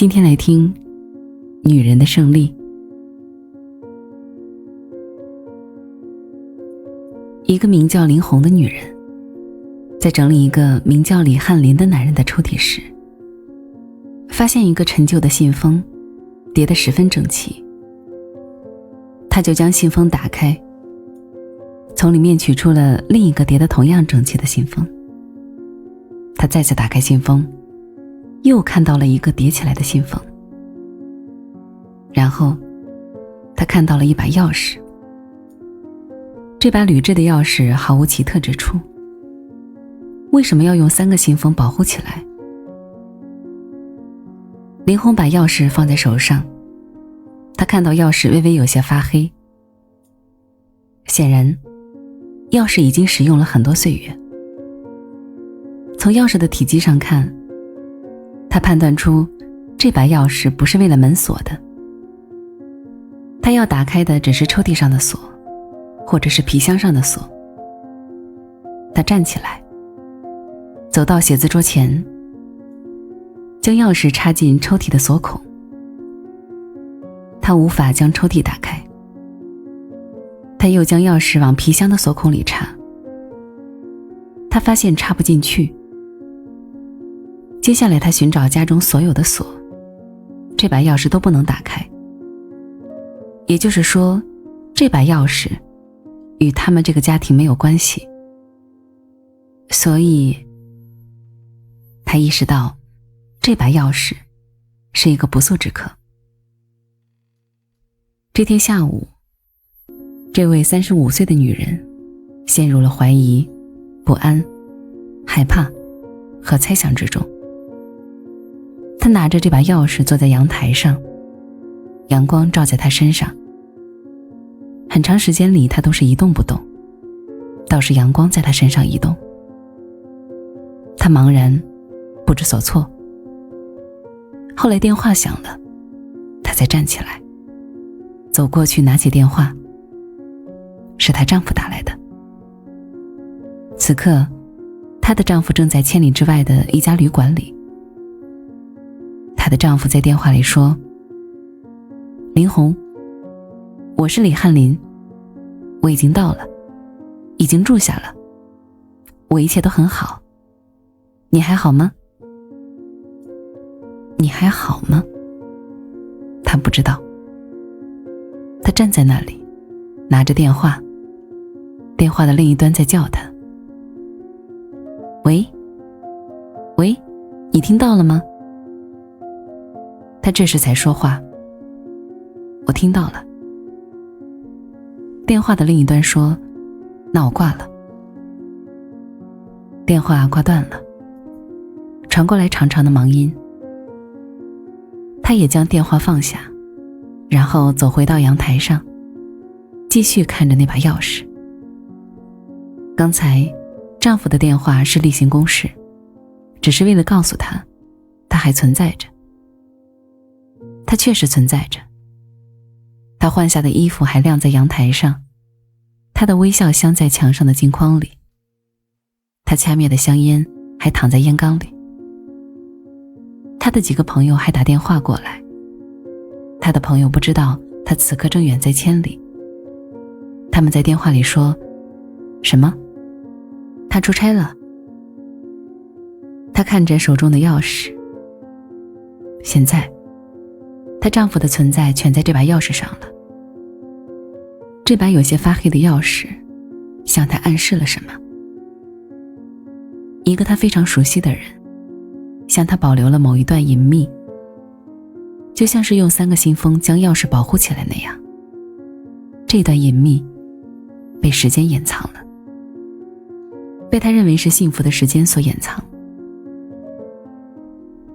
今天来听女人的胜利。一个名叫林红的女人，在整理一个名叫李翰林的男人的抽屉时，发现一个陈旧的信封叠得十分整齐。她就将信封打开，从里面取出了另一个叠得同样整齐的信封。她再次打开信封，又看到了一个叠起来的信封，然后她看到了一把钥匙。这把铝制的钥匙毫无奇特之处，为什么要用3个信封保护起来？林红把钥匙放在手上，她看到钥匙微微有些发黑，显然钥匙已经使用了很多岁月。从钥匙的体积上看，她判断出这把钥匙不是为了门锁的，她要打开的只是抽屉上的锁，或者是皮箱上的锁。她站起来，走到写字桌前，将钥匙插进抽屉的锁孔。她无法将抽屉打开，她又将钥匙往皮箱的锁孔里插，她发现插不进去。接下来她寻找家中所有的锁，这把钥匙都不能打开。也就是说，这把钥匙与他们这个家庭没有关系。所以他意识到这把钥匙是一个不速之客。这天下午，这位35岁的女人陷入了怀疑、不安、害怕和猜想之中。她拿着这把钥匙坐在阳台上，阳光照在她身上。很长时间里她都是一动不动，倒是阳光在她身上移动。她茫然不知所措。后来电话响了，她才站起来，走过去拿起电话，是她丈夫打来的。此刻她的丈夫正在千里之外的一家旅馆里。她的丈夫在电话里说：林红，我是李翰林，我已经到了，已经住下了，我一切都很好，你还好吗？你还好吗？他不知道。他站在那里，拿着电话，电话的另一端在叫他：喂，喂，你听到了吗？他这时才说话：我听到了。电话的另一端说：那我挂了。电话挂断了，传过来长长的忙音。她也将电话放下，然后走回到阳台上，继续看着那把钥匙。刚才丈夫的电话是例行公事，只是为了告诉她，她还存在着。她确实存在着。她换下的衣服还晾在阳台上，她的微笑镶在墙上的镜框里，她掐灭的香烟还躺在烟缸里。她的几个朋友还打电话过来，她的朋友不知道她此刻正远在千里。他们在电话里说：什么？她出差了。她看着手中的钥匙，现在她丈夫的存在全在这把钥匙上了。这把有些发黑的钥匙向她暗示了什么？一个她非常熟悉的人向她保留了某一段隐秘，就像是用3个信封将钥匙保护起来那样。这段隐秘被时间掩藏了，被她认为是幸福的时间所掩藏。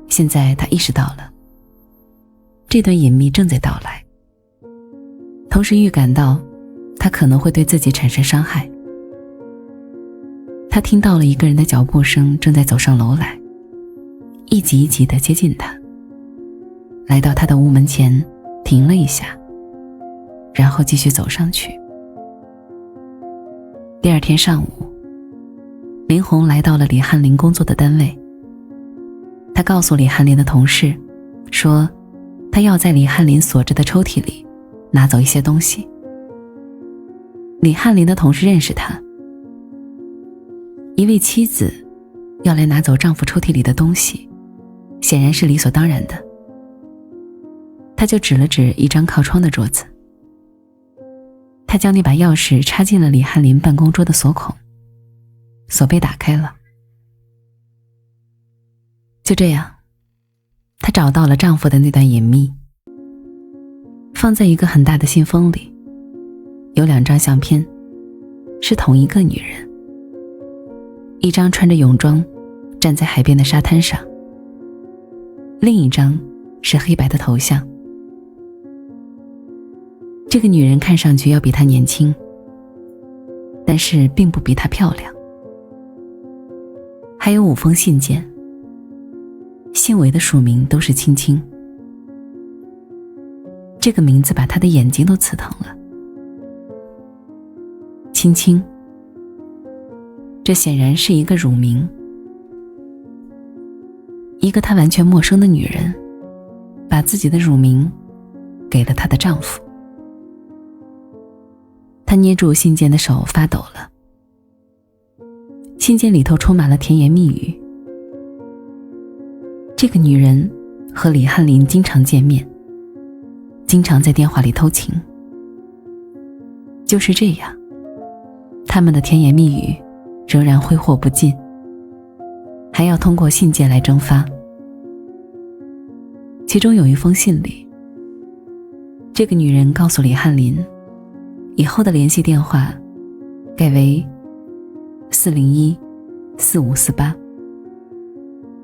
现在她意识到了，这段隐秘正在到来，同时预感到它可能会对自己产生伤害。她听到了一个人的脚步声正在走上楼来，一级一级地接近她，来到她的屋门前停了一下，然后继续走上去。第二天上午，林红来到了李翰林工作的单位。她告诉李翰林的同事，说他要在李翰林锁着的抽屉里拿走一些东西。李翰林的同事认识他，一位妻子要来拿走丈夫抽屉里的东西，显然是理所当然的。他就指了指一张靠窗的桌子，他将那把钥匙插进了李翰林办公桌的锁孔，锁被打开了。就这样，她找到了丈夫的那段隐秘，放在一个很大的信封里，有2张相片，是同一个女人，一张穿着泳装站在海边的沙滩上，另一张是黑白的头像。这个女人看上去要比她年轻，但是并不比她漂亮。还有5封信件，信尾的署名都是青青。这个名字把她的眼睛都刺疼了。青青，这显然是一个乳名。一个她完全陌生的女人，把自己的乳名给了她的丈夫。她捏住信件的手发抖了。信件里头充满了甜言蜜语。这个女人和李翰林经常见面，经常在电话里偷情。就是这样，他们的甜言蜜语仍然挥霍不尽，还要通过信件来蒸发。其中有一封信里，这个女人告诉李翰林，以后的联系电话改为401-4548。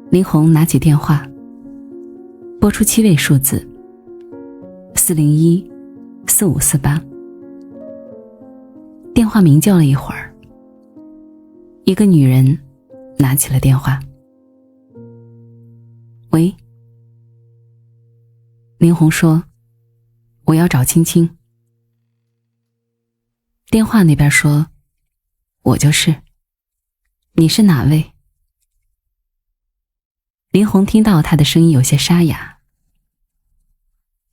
林红拿起电话，拨出7位数字401-4548。电话鸣叫了一会儿，一个女人拿起了电话。喂。林红说，我要找青青。电话那边说，我就是。你是哪位？林红听到他的声音有些沙哑。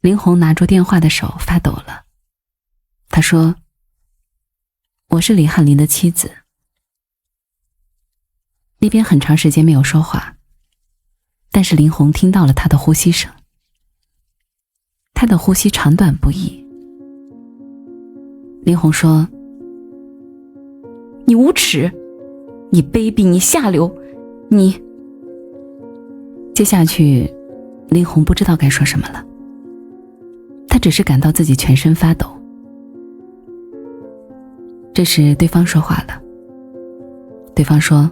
林红拿住电话的手发抖了。他说，我是李翰林的妻子。那边很长时间没有说话，但是林红听到了他的呼吸声。他的呼吸长短不一。林红说，你无耻，你卑鄙，你下流，你……接下去林红不知道该说什么了，她只是感到自己全身发抖。这时对方说话了。对方说，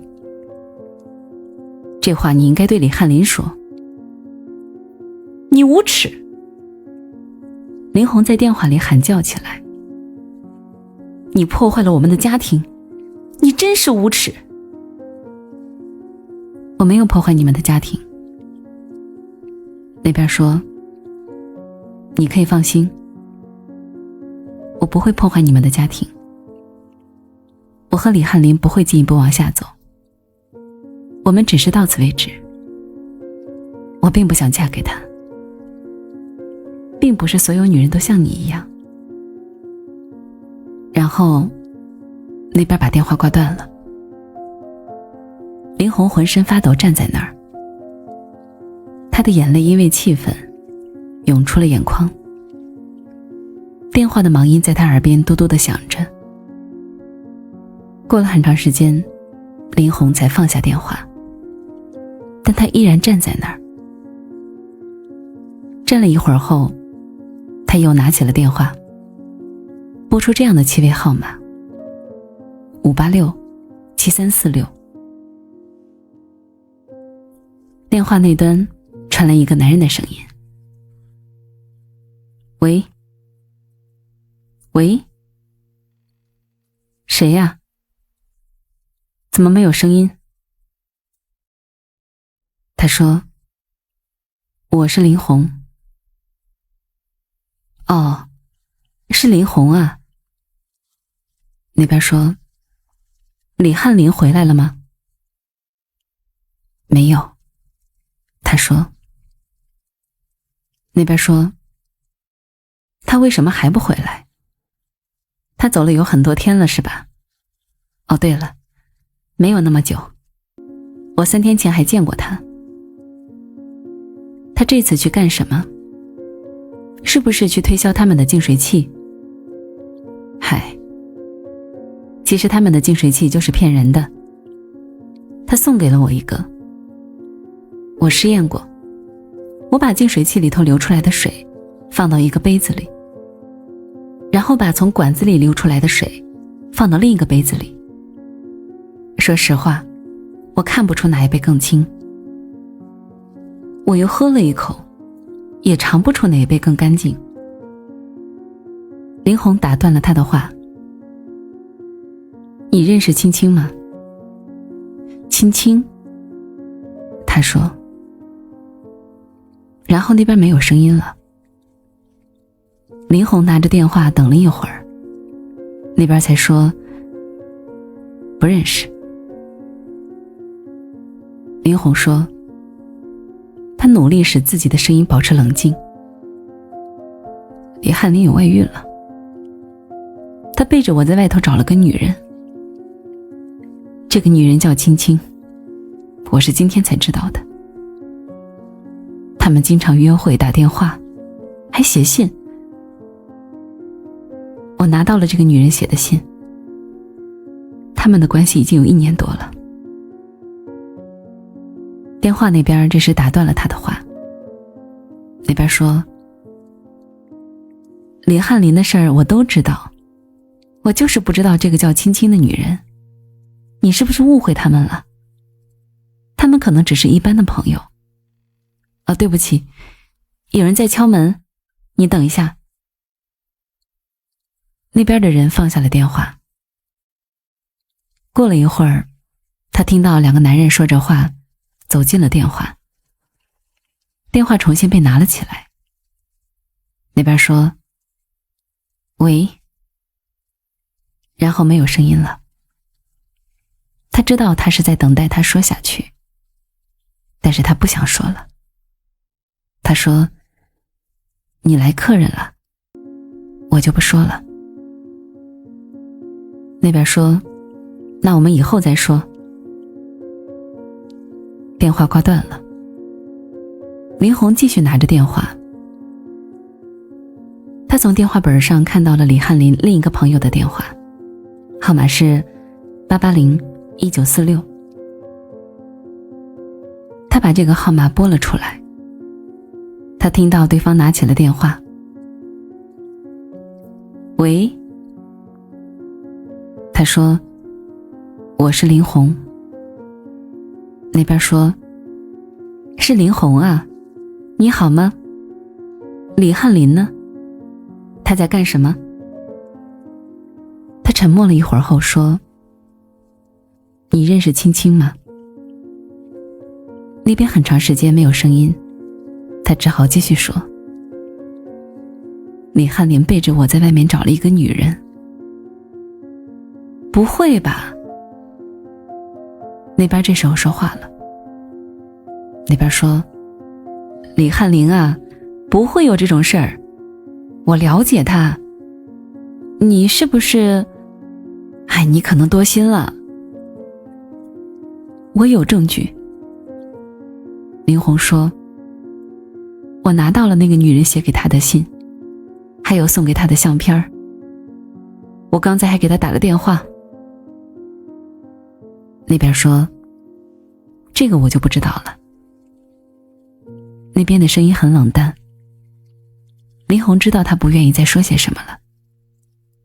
这话你应该对李翰林说。你无耻！林红在电话里喊叫起来，你破坏了我们的家庭，你真是无耻！我没有破坏你们的家庭。那边说，你可以放心，我不会破坏你们的家庭。我和李翰林不会进一步往下走，我们只是到此为止。我并不想嫁给他，并不是所有女人都像你一样。然后那边把电话挂断了。林红浑身发抖站在那儿，她的眼泪因为气愤涌出了眼眶。电话的忙音在她耳边嘟嘟地响着。过了很长时间，林红才放下电话，但她依然站在那儿。站了一会儿后，她又拿起了电话，拨出这样的7位号码：586-7346。电话那端传来一个男人的声音：喂？喂？谁呀？怎么没有声音？他说，我是林红。哦，是林红啊。那边说，李翰林回来了吗？没有。他说，那边说，他为什么还不回来？他走了有很多天了是吧？哦对了，没有那么久，我3天前还见过他。他这次去干什么？是不是去推销他们的净水器？嗨，其实他们的净水器就是骗人的。他送给了我一个，我试验过，我把净水器里头流出来的水放到一个杯子里，然后把从管子里流出来的水放到另一个杯子里。说实话，我看不出哪一杯更清。我又喝了一口，也尝不出哪一杯更干净。林红打断了他的话，你认识青青吗？青青，他说。然后那边没有声音了。林红拿着电话等了一会儿，那边才说不认识。林红说，他努力使自己的声音保持冷静。李翰林有外遇了，他背着我在外头找了个女人，这个女人叫青青，我是今天才知道的。他们经常约会打电话，还写信。我拿到了这个女人写的信，他们的关系已经有1年多了。电话那边这时打断了他的话，那边说，李翰林的事儿我都知道，我就是不知道这个叫青青的女人，你是不是误会他们了？他们可能只是一般的朋友。对不起，有人在敲门，你等一下。那边的人放下了电话。过了一会儿，他听到2个男人说着话，走进了电话。电话重新被拿了起来。那边说，喂，然后没有声音了。他知道他是在等待他说下去，但是他不想说了。他说，你来客人了，我就不说了。那边说，那我们以后再说。电话挂断了。林红继续拿着电话，他从电话本上看到了李翰林另一个朋友的电话，号码是880-1946。他把这个号码拨了出来。他听到对方拿起了电话。喂，他说，我是林红。那边说，是林红啊，你好吗？李翰林呢？他在干什么？他沉默了一会儿后说，你认识青青吗？那边很长时间没有声音，他只好继续说，李翰林背着我在外面找了一个女人。不会吧？那边这时候说话了。那边说，李翰林啊，不会有这种事儿，我了解他。你是不是……你可能多心了。我有证据。林红说，我拿到了那个女人写给他的信，还有送给他的相片，我刚才还给他打了电话。那边说，这个我就不知道了。那边的声音很冷淡。林红知道他不愿意再说些什么了，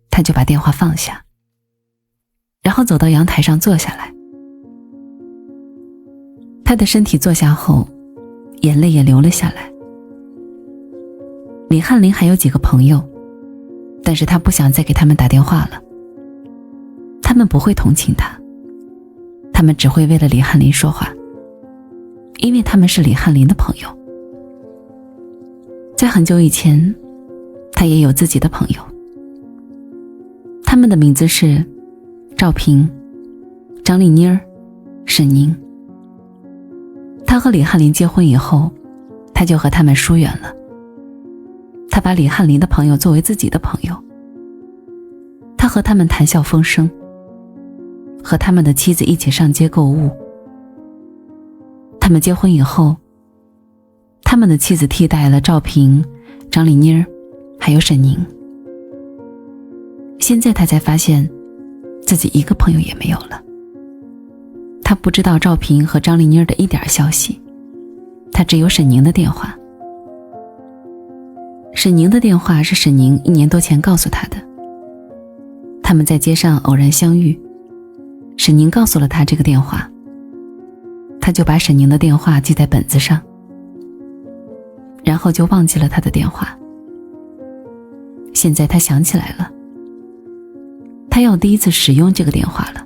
他就把电话放下，然后走到阳台上坐下来。他的身体坐下后，眼泪也流了下来。李翰林还有几个朋友，但是他不想再给他们打电话了。他们不会同情他，他们只会为了李翰林说话，因为他们是李翰林的朋友。在很久以前，他也有自己的朋友，他们的名字是赵平、张丽妮儿、沈宁。他和李翰林结婚以后，他就和他们疏远了。他把李翰林的朋友作为自己的朋友，他和他们谈笑风生，和他们的妻子一起上街购物。他们结婚以后，他们的妻子替代了赵平、张丽妮儿还有沈宁。现在他才发现自己一个朋友也没有了。他不知道赵平和张丽妮儿的一点消息，他只有沈宁的电话。沈宁的电话是沈宁1年多前告诉他的。他们在街上偶然相遇，沈宁告诉了他这个电话，他就把沈宁的电话记在本子上，然后就忘记了他的电话。现在他想起来了，他要第一次使用这个电话了。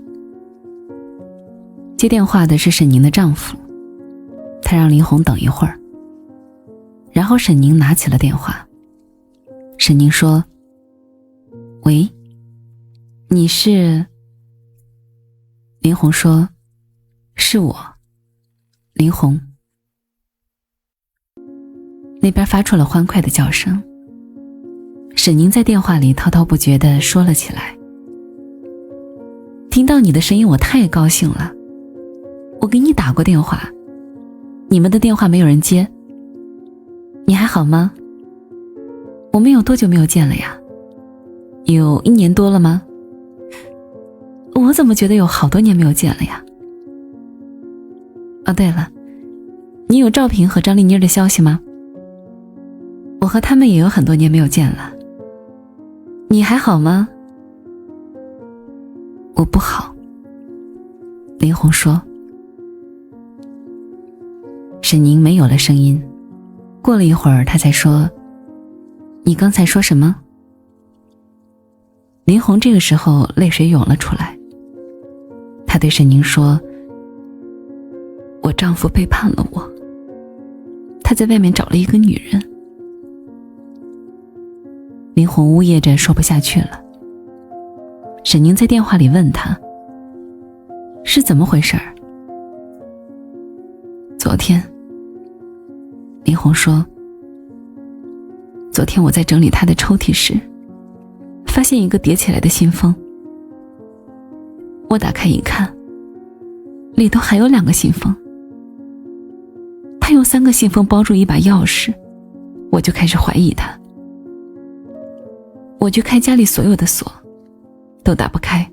接电话的是沈宁的丈夫，他让林红等一会儿，然后沈宁拿起了电话。沈宁说：喂，你是？林红说：是我，林红。那边发出了欢快的叫声。沈宁在电话里滔滔不绝地说了起来：听到你的声音我太高兴了，我给你打过电话，你们的电话没有人接，你还好吗？我们有多久没有见了呀？有1年多了吗？我怎么觉得有好多年没有见了呀？哦，对了，你有赵平和张丽妮的消息吗？我和他们也有很多年没有见了。你还好吗？我不好，林红说。沈宁没有了声音，过了一会儿他才说：你刚才说什么？林红这个时候泪水涌了出来，她对沈宁说：我丈夫背叛了我，他在外面找了一个女人。林红呜咽着说不下去了。沈宁在电话里问她：是怎么回事？昨天，林红说：昨天我在整理他的抽屉时，发现一个叠起来的信封。我打开一看，里头还有2个信封。他用3个信封包住一把钥匙，我就开始怀疑他。我去开家里所有的锁，都打不开。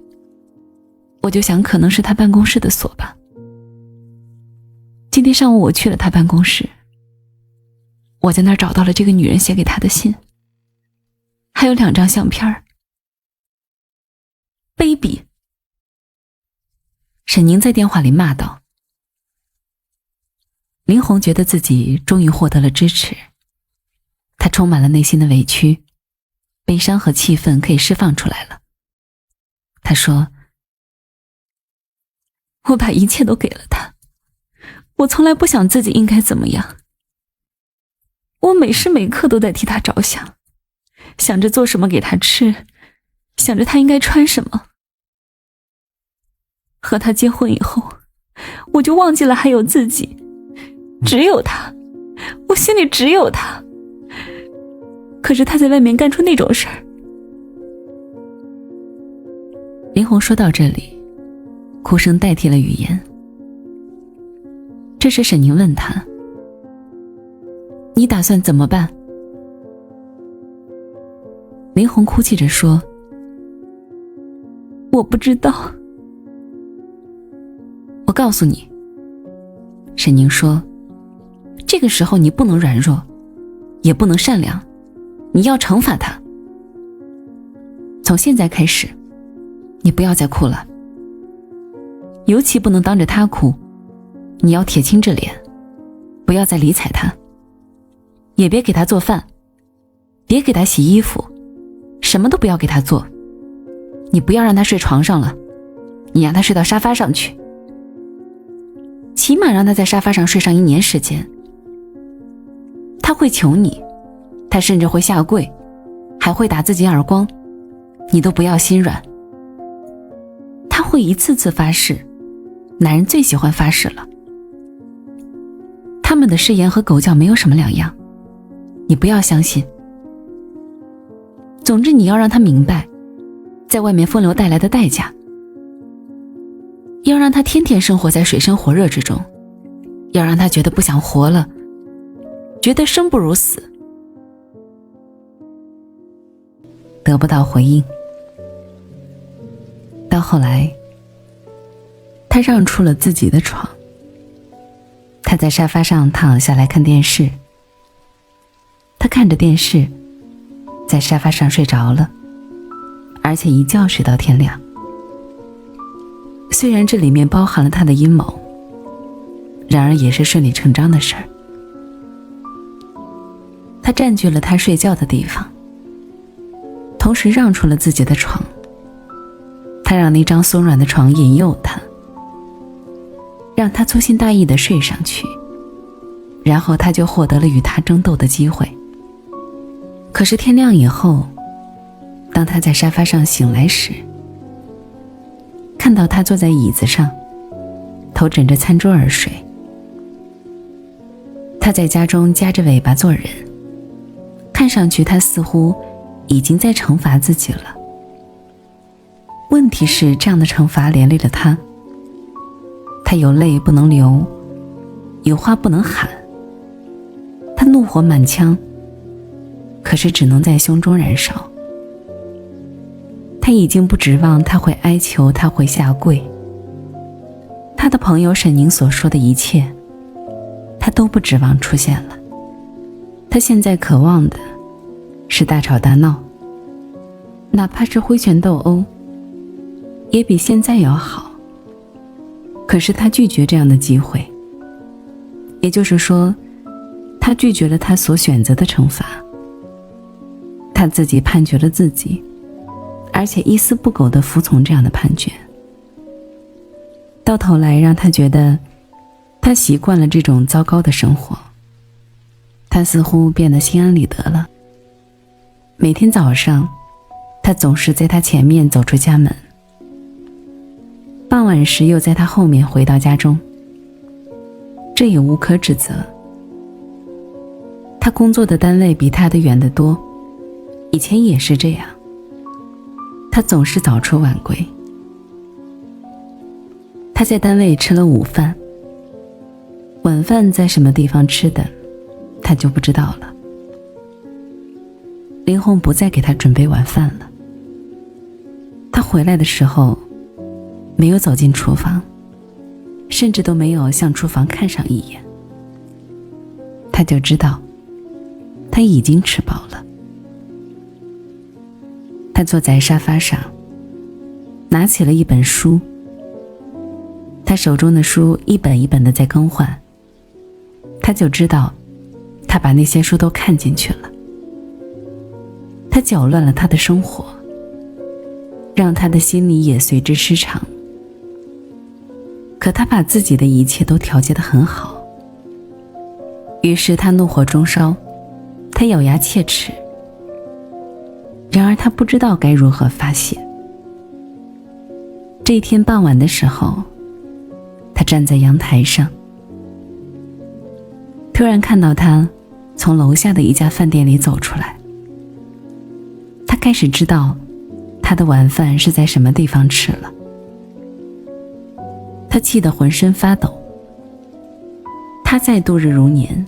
我就想可能是他办公室的锁吧。今天上午我去了他办公室，我在那儿找到了这个女人写给他的信，还有2张相片。卑鄙！沈宁在电话里骂道。林红觉得自己终于获得了支持，她充满了内心的委屈，悲伤和气愤可以释放出来了。她说：我把一切都给了他，我从来不想自己应该怎么样，我每时每刻都在替他着想，想着做什么给他吃，想着他应该穿什么。和他结婚以后，我就忘记了还有自己，只有他，我心里只有他。可是他在外面干出那种事儿。林红说到这里，哭声代替了语言。这时沈宁问他：你打算怎么办？林红哭泣着说：我不知道。我告诉你，沈宁说，这个时候你不能软弱，也不能善良，你要惩罚他。从现在开始，你不要再哭了，尤其不能当着他哭，你要铁青着脸，不要再理睬他，也别给他做饭，别给他洗衣服，什么都不要给他做。你不要让他睡床上了，你让他睡到沙发上去，起码让他在沙发上睡上1年时间。他会求你，他甚至会下跪，还会打自己耳光，你都不要心软。他会一次次发誓，男人最喜欢发誓了，他们的誓言和狗叫没有什么两样，你不要相信，总之你要让他明白在外面风流带来的代价，要让他天天生活在水深火热之中，要让他觉得不想活了，觉得生不如死。得不到回应，到后来他让出了自己的床，他在沙发上躺下来看电视，他看着电视在沙发上睡着了，而且一觉睡到天亮。虽然这里面包含了他的阴谋，然而也是顺理成章的事儿。他占据了他睡觉的地方，同时让出了自己的床，他让那张松软的床引诱他，让他粗心大意地睡上去，然后他就获得了与他争斗的机会。可是天亮以后，当他在沙发上醒来时，看到他坐在椅子上，头枕着餐桌而睡。他在家中夹着尾巴做人，看上去他似乎已经在惩罚自己了。问题是这样的惩罚连累了他，他有泪不能流，有话不能喊，他怒火满腔，可是只能在胸中燃烧。他已经不指望他会哀求，他会下跪。他的朋友沈宁所说的一切，他都不指望出现了。他现在渴望的是大吵大闹，哪怕是挥拳斗殴，也比现在要好。可是他拒绝这样的机会，也就是说，他拒绝了他所选择的惩罚。他自己判决了自己，而且一丝不苟地服从这样的判决，到头来让他觉得他习惯了这种糟糕的生活，他似乎变得心安理得了。每天早上，他总是在他前面走出家门，傍晚时又在他后面回到家中，这也无可指责。他工作的单位比他的远得多，以前也是这样，他总是早出晚归。他在单位吃了午饭，晚饭在什么地方吃的，他就不知道了。林红不再给他准备晚饭了。他回来的时候，没有走进厨房，甚至都没有向厨房看上一眼。他就知道，他已经吃饱了。他坐在沙发上，拿起了一本书。他手中的书一本一本的在更换，他就知道，他把那些书都看进去了。他搅乱了他的生活，让他的心里也随之失常。可他把自己的一切都调节得很好。于是他怒火中烧，他咬牙切齿。然而他不知道该如何发泄。这一天傍晚的时候，他站在阳台上，突然看到他从楼下的一家饭店里走出来。他开始知道他的晚饭是在什么地方吃了。他气得浑身发抖。他再度日如年，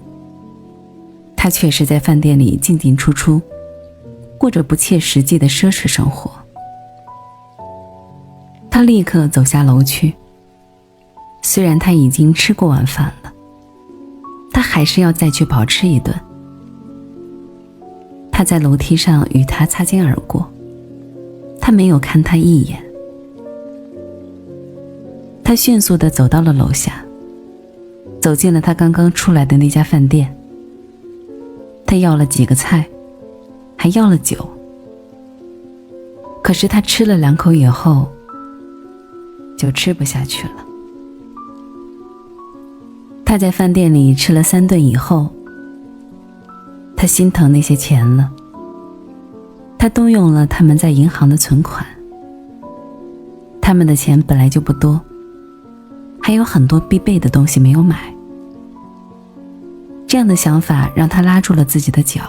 他却是在饭店里进进出出，过着不切实际的奢侈生活。他立刻走下楼去，虽然他已经吃过晚饭了，他还是要再去饱吃一顿。他在楼梯上与他擦肩而过，他没有看他一眼。他迅速地走到了楼下，走进了他刚刚出来的那家饭店。他要了几个菜，还要了酒。可是他吃了2口以后，就吃不下去了。他在饭店里吃了3顿以后，他心疼那些钱了。他动用了他们在银行的存款。他们的钱本来就不多，还有很多必备的东西没有买。这样的想法让他拉住了自己的脚。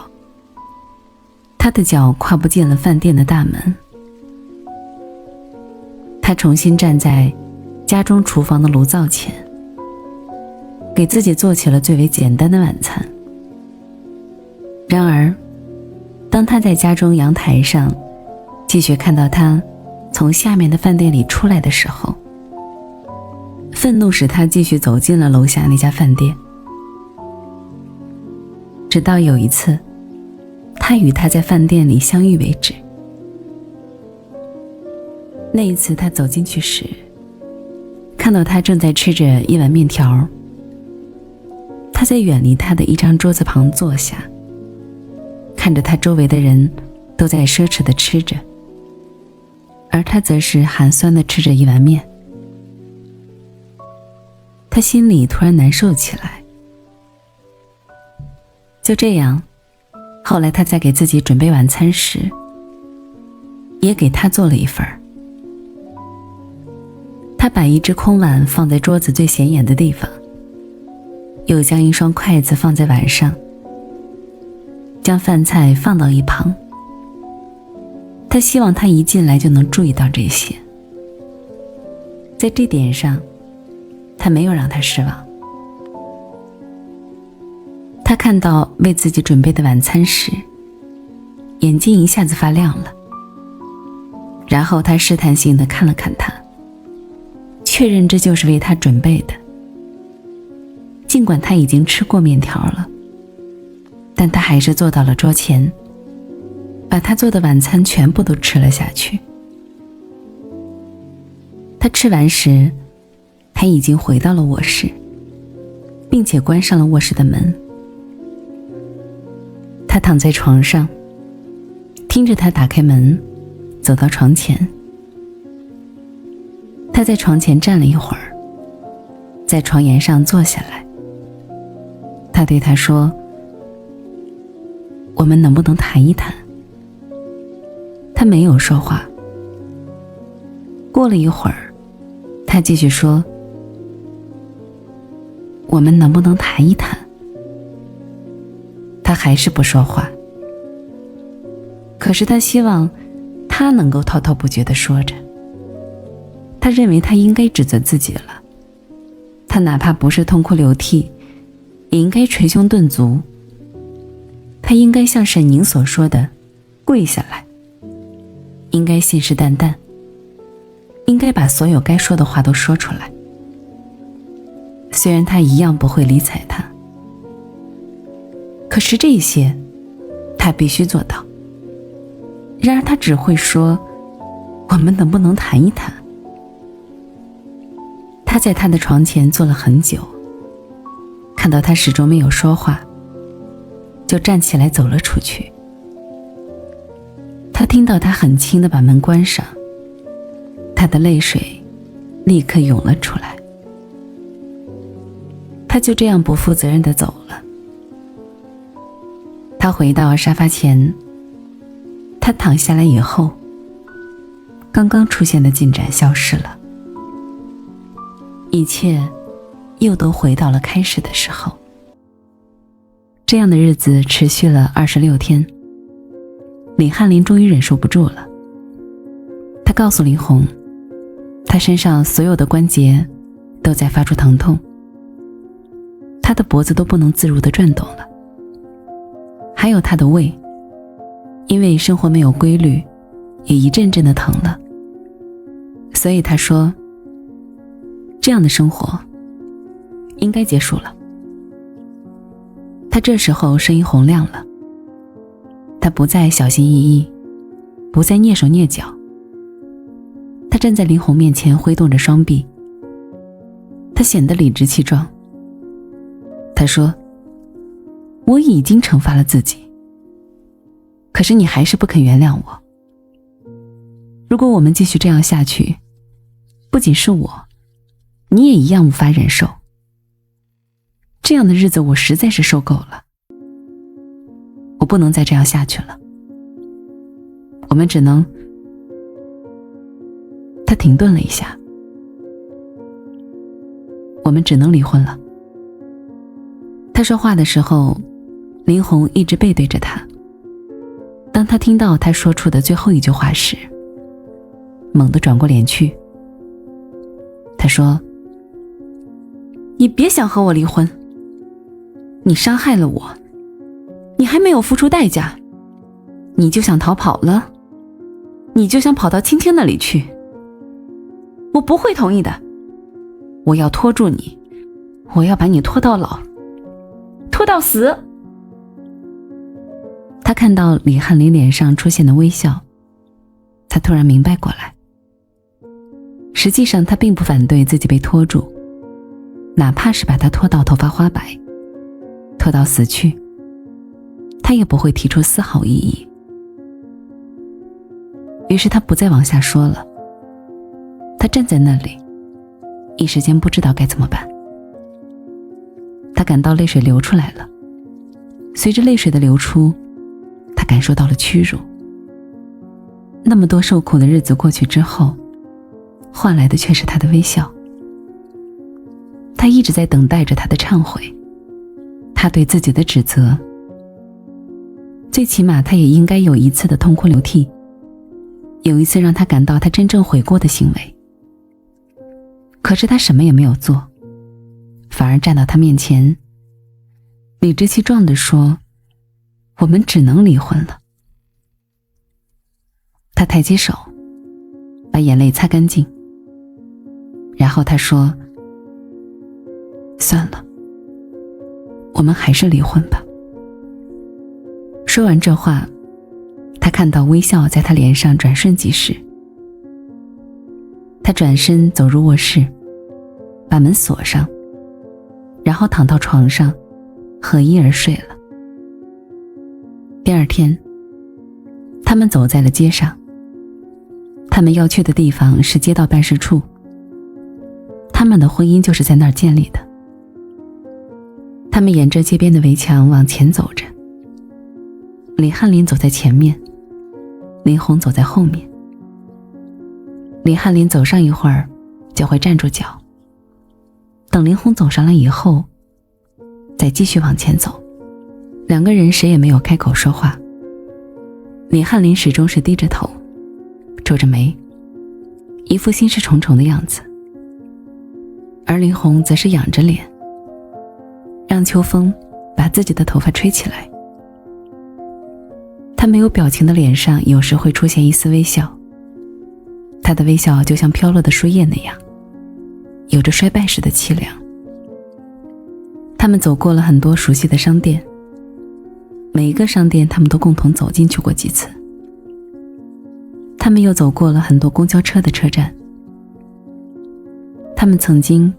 他的脚跨不进了饭店的大门。他重新站在家中厨房的炉灶前，给自己做起了最为简单的晚餐。然而，当他在家中阳台上继续看到他从下面的饭店里出来的时候，愤怒使他继续走进了楼下那家饭店。直到有一次，他与他在饭店里相遇为止。那一次他走进去时，看到他正在吃着一碗面条。他在远离他的一张桌子旁坐下，看着他周围的人都在奢侈地吃着，而他则是寒酸地吃着一碗面。他心里突然难受起来。就这样，后来他在给自己准备晚餐时，也给他做了一份。他把一只空碗放在桌子最显眼的地方，又将一双筷子放在碗上，将饭菜放到一旁。他希望他一进来就能注意到这些。在这点上，他没有让他失望。他看到为自己准备的晚餐时，眼睛一下子发亮了。然后他试探性地看了看他，确认这就是为他准备的。尽管他已经吃过面条了，但他还是坐到了桌前，把他做的晚餐全部都吃了下去。他吃完时，他已经回到了卧室，并且关上了卧室的门。他躺在床上，听着他打开门，走到床前。他在床前站了一会儿，在床沿上坐下来。他对他说：“我们能不能谈一谈？”他没有说话。过了一会儿，他继续说：“我们能不能谈一谈？”他还是不说话。可是他希望他能够滔滔不绝地说着。他认为他应该指责自己了，他哪怕不是痛哭流涕，也应该捶胸顿足。他应该像沈宁所说的跪下来，应该信誓旦旦，应该把所有该说的话都说出来。虽然他一样不会理睬他，可是这些他必须做到。然而他只会说：“我们能不能谈一谈？”他在他的床前坐了很久，看到他始终没有说话，就站起来走了出去。他听到他很轻地把门关上，他的泪水立刻涌了出来。他就这样不负责任地走了。他回到沙发前，他躺下来以后，刚刚出现的进展消失了，一切又都回到了开始的时候。这样的日子持续了26天，李翰林终于忍受不住了。他告诉林红，他身上所有的关节都在发出疼痛，他的脖子都不能自如地转动了，还有他的胃，因为生活没有规律，也一阵阵的疼了。所以他说，这样的生活应该结束了。他这时候声音洪亮了，他不再小心翼翼，不再蹑手蹑脚。他站在林红面前挥动着双臂，他显得理直气壮。他说，我已经惩罚了自己，可是你还是不肯原谅我。如果我们继续这样下去，不仅是我，你也一样无法忍受。这样的日子我实在是受够了，我不能再这样下去了。我们只能……他停顿了一下，我们只能离婚了。他说话的时候，林红一直背对着他，当他听到他说出的最后一句话时，猛地转过脸去。他说：你别想和我离婚，你伤害了我，你还没有付出代价，你就想逃跑了，你就想跑到青青那里去。我不会同意的，我要拖住你，我要把你拖到老，拖到死。他看到李翰林脸上出现的微笑，他突然明白过来，实际上他并不反对自己被拖住，哪怕是把他拖到头发花白，拖到死去，他也不会提出丝毫异议。于是他不再往下说了，他站在那里，一时间不知道该怎么办。他感到泪水流出来了，随着泪水的流出，他感受到了屈辱。那么多受苦的日子过去之后，换来的却是他的微笑。他一直在等待着他的忏悔，他对自己的指责，最起码他也应该有一次的痛哭流涕，有一次让他感到他真正悔过的行为。可是他什么也没有做，反而站到他面前，理直气壮地说：我们只能离婚了。他抬起手，把眼泪擦干净，然后他说：算了，我们还是离婚吧。说完这话，他看到微笑在他脸上转瞬即逝。他转身走入卧室，把门锁上，然后躺到床上，合衣而睡了。第二天，他们走在了街上，他们要去的地方是街道办事处，他们的婚姻就是在那儿建立的。他们沿着街边的围墙往前走着，李翰林走在前面，林红走在后面。李翰林走上一会儿就会站住脚，等林红走上来以后再继续往前走。两个人谁也没有开口说话，李翰林始终是低着头，皱着眉，一副心事重重的样子，而林红则是仰着脸，让秋风把自己的头发吹起来。他没有表情的脸上有时会出现一丝微笑，他的微笑就像飘落的树叶那样，有着衰败时的凄凉。他们走过了很多熟悉的商店，每一个商店他们都共同走进去过几次。他们又走过了很多公交车的车站，他们曾经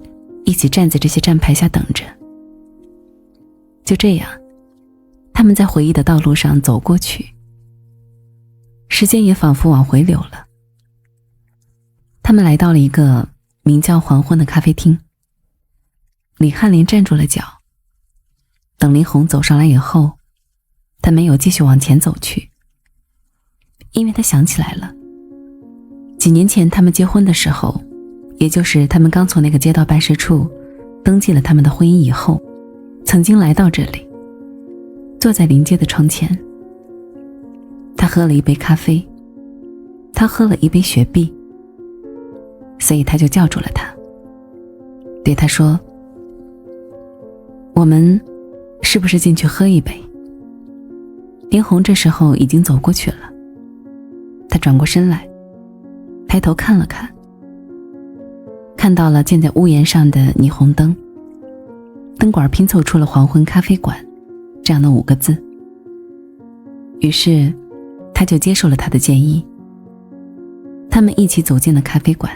一起站在这些站牌下等着。就这样，他们在回忆的道路上走过去，时间也仿佛往回流了。他们来到了一个名叫黄昏的咖啡厅，李翰林站住了脚，等林红走上来以后，他没有继续往前走去，因为他想起来了，几年前他们结婚的时候，也就是他们刚从那个街道办事处登记了他们的婚姻以后，曾经来到这里，坐在临街的窗前。他喝了一杯咖啡，他喝了一杯雪碧，所以他就叫住了他，对他说：我们是不是进去喝一杯？林红这时候已经走过去了，他转过身来，抬头看了看，看到了建在屋檐上的霓虹灯，灯管拼凑出了黄昏咖啡馆这样的5个字。于是他就接受了他的建议，他们一起走进了咖啡馆。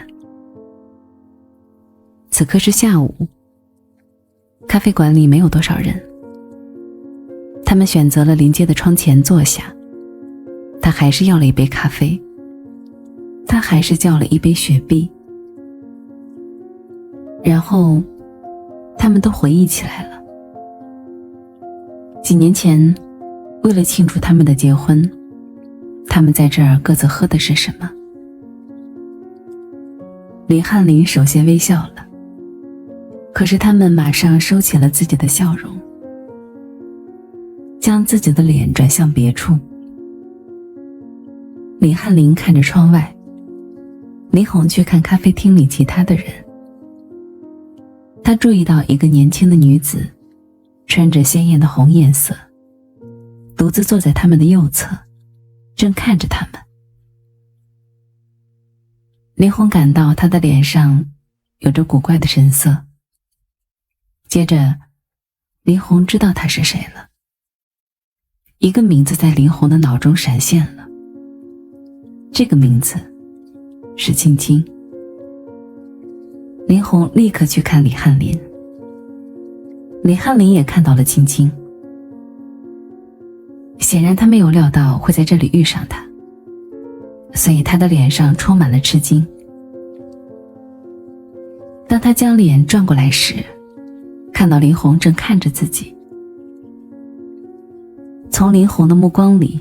此刻是下午，咖啡馆里没有多少人，他们选择了临街的窗前坐下。他还是要了一杯咖啡，他还是叫了一杯雪碧，然后他们都回忆起来了。几年前，为了庆祝他们的结婚，他们在这儿各自喝的是什么？李翰林首先微笑了，可是他们马上收起了自己的笑容，将自己的脸转向别处。李翰林看着窗外，林红去看咖啡厅里其他的人。他注意到一个年轻的女子，穿着鲜艳的红颜色，独自坐在他们的右侧，正看着他们。林红感到她的脸上有着古怪的神色。接着，林红知道她是谁了。一个名字在林红的脑中闪现了，这个名字是青青。林红立刻去看李翰林，李翰林也看到了青青。显然他没有料到会在这里遇上她，所以他的脸上充满了吃惊。当他将脸转过来时，看到林红正看着自己。从林红的目光里，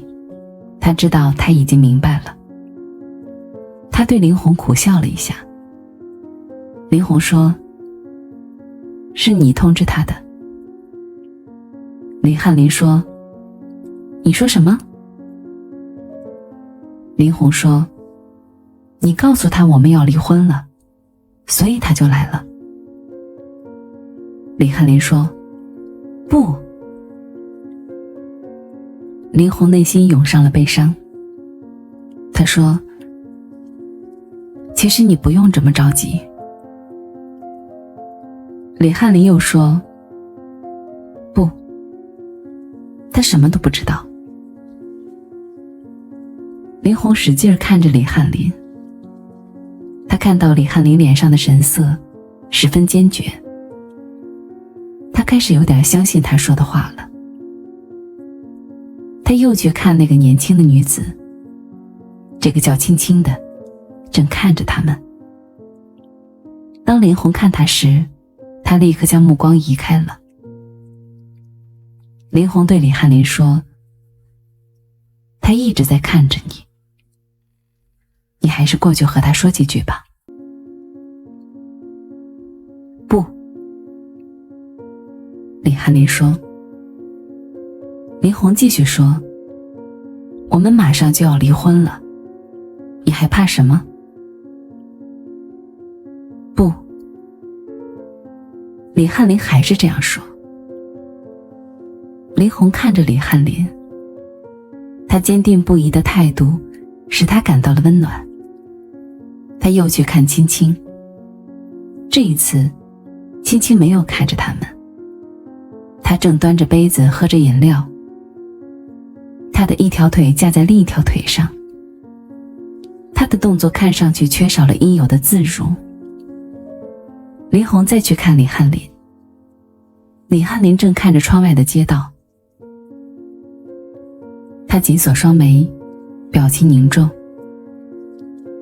他知道他已经明白了。他对林红苦笑了一下。林红说：“是你通知他的。”李翰林说：“你说什么？”林红说：“你告诉他我们要离婚了，所以他就来了。”李翰林说：“不。”林红内心涌上了悲伤。他说：“其实你不用这么着急。”李翰林又说：“不，他什么都不知道。”林红使劲看着李翰林，他看到李翰林脸上的神色十分坚决，他开始有点相信他说的话了。他又去看那个年轻的女子，这个叫青青的，正看着他们。当林红看他时，他立刻将目光移开了。林红对李翰林说：“他一直在看着你，你还是过去和他说几句吧。”不，李翰林说。林红继续说：“我们马上就要离婚了，你还怕什么？”不，李翰林还是这样说。林红看着李翰林，他坚定不移的态度使他感到了温暖。他又去看青青，这一次青青没有看着他们，他正端着杯子喝着饮料，他的一条腿架在另一条腿上，他的动作看上去缺少了应有的自如。林红再去看李翰林，李翰林正看着窗外的街道，他紧锁双眉，表情凝重。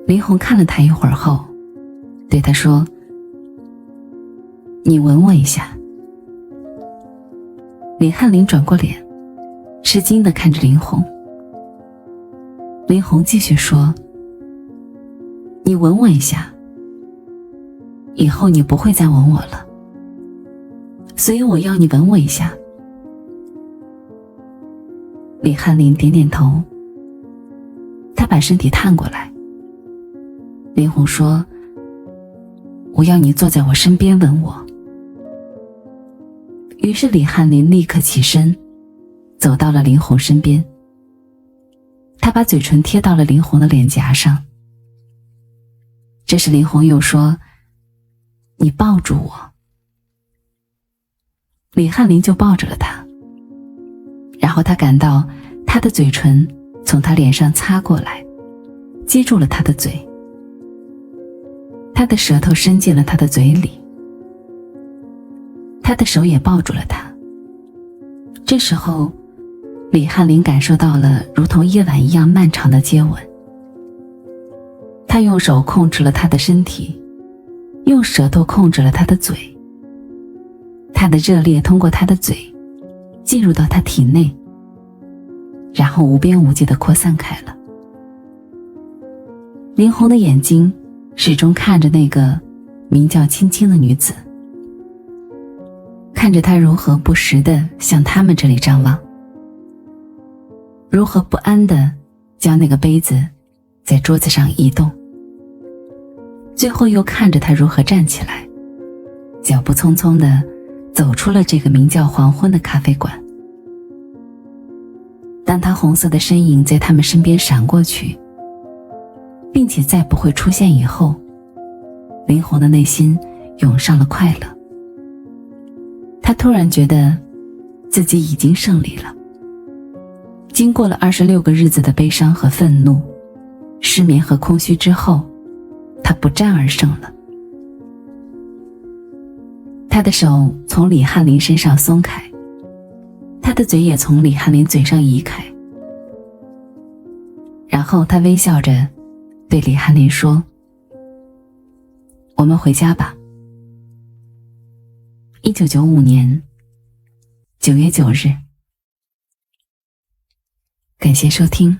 林红看了他一会儿后，对他说：“你吻我一下。”李翰林转过脸，吃惊地看着林红。林红继续说：“你吻我一下，以后你不会再吻我了，所以我要你吻我一下。”李翰林点点头，他把身体探过来。林红说：“我要你坐在我身边吻我。”于是李翰林立刻起身，走到了林红身边。他把嘴唇贴到了林红的脸颊上。这时林红又说：“你抱住我。”李翰林就抱着了他，然后他感到他的嘴唇从他脸上擦过来，接住了他的嘴。他的舌头伸进了他的嘴里，他的手也抱住了他。这时候李翰林感受到了如同夜晚一样漫长的接吻。他用手控制了他的身体，用舌头控制了他的嘴。他的热烈通过他的嘴进入到他体内，然后无边无际地扩散开了。林红的眼睛始终看着那个名叫青青的女子，看着她如何不时地向他们这里张望，如何不安地将那个杯子在桌子上移动，最后又看着他如何站起来，脚步匆匆地走出了这个名叫黄昏的咖啡馆。当他红色的身影在他们身边闪过去，并且再不会出现以后，林红的内心涌上了快乐。他突然觉得自己已经胜利了。经过了26个日子的悲伤和愤怒，失眠和空虚之后，他不战而胜了。他的手从李翰林身上松开，他的嘴也从李翰林嘴上移开，然后他微笑着对李翰林说：“我们回家吧。”1995年9月9日。感谢收听。